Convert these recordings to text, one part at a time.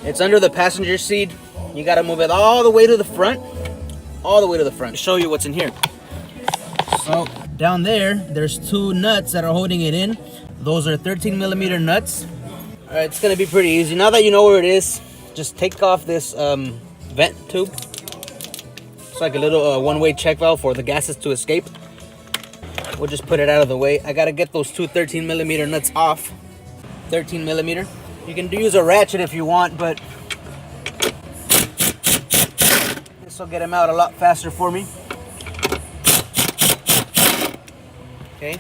It's under the passenger seat. You gotta move it all the way to the front. All the way to the front. Show you what's in here. So down there, there's two nuts that are holding it in. Those are 13mm nuts. All right, it's gonna be pretty easy. Now that you know where it is, just take off this vent tube. It's like a little one-way check valve for the gases to escape. We'll just put it out of the way. I gotta get those two 13mm nuts off. 13mm. You can use a ratchet if you want, but this will get them out a lot faster for me. Okay.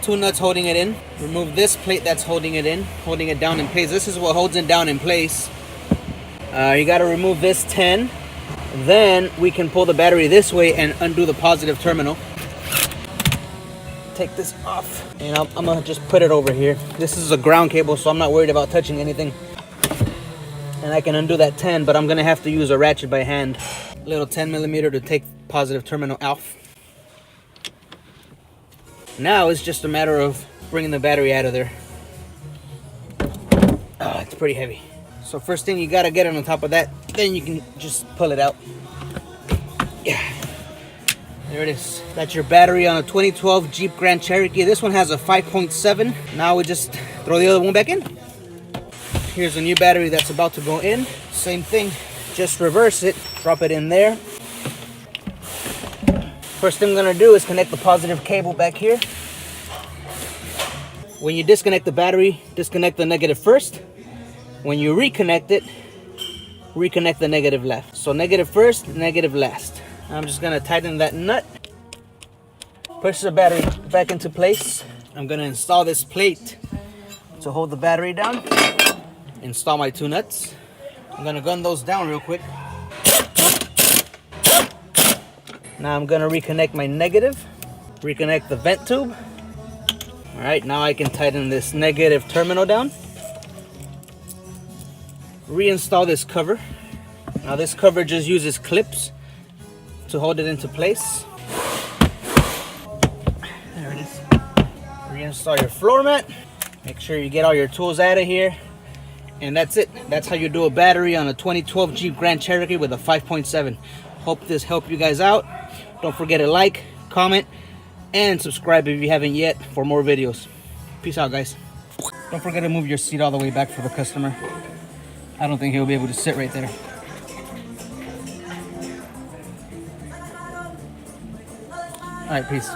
Two nuts holding it in. Remove this plate that's holding it in, holding it down in place. This is what holds it down in place. You got to remove this 10. Then we can pull the battery this way and undo the positive terminal. Take this off, and I'm gonna just put it over here. This is a ground cable, so I'm not worried about touching anything. And I can undo that 10, but I'm gonna have to use a ratchet by hand. Little 10mm to take positive terminal off. Now it's just a matter of bringing the battery out of there. Oh, it's pretty heavy. So first thing, you gotta get it on top of that. Then you can just pull it out. Yeah. There it is. That's your battery on a 2012 Jeep Grand Cherokee. This one has a 5.7. Now we just throw the other one back in. Here's a new battery that's about to go in. Same thing, just reverse it, drop it in there. First thing I'm gonna do is connect the positive cable back here. When you disconnect the battery, disconnect the negative first. When you reconnect it, reconnect the negative left. So negative first, negative last. I'm just gonna tighten that nut. Push the battery back into place. I'm gonna install this plate to hold the battery down. Install my two nuts. I'm gonna gun those down real quick. Now I'm gonna reconnect my negative. Reconnect the vent tube. All right, now I can tighten this negative terminal down. Reinstall this cover. Now this cover just uses clips to hold it into place. There it is. Reinstall your floor mat. Make sure you get all your tools out of here. And that's it. That's how you do a battery on a 2012 Jeep Grand Cherokee with a 5.7. Hope this helped you guys out. Don't forget to like, comment, and subscribe if you haven't yet for more videos. Peace out, guys. Don't forget to move your seat all the way back for the customer. I don't think he'll be able to sit right there. All right, peace.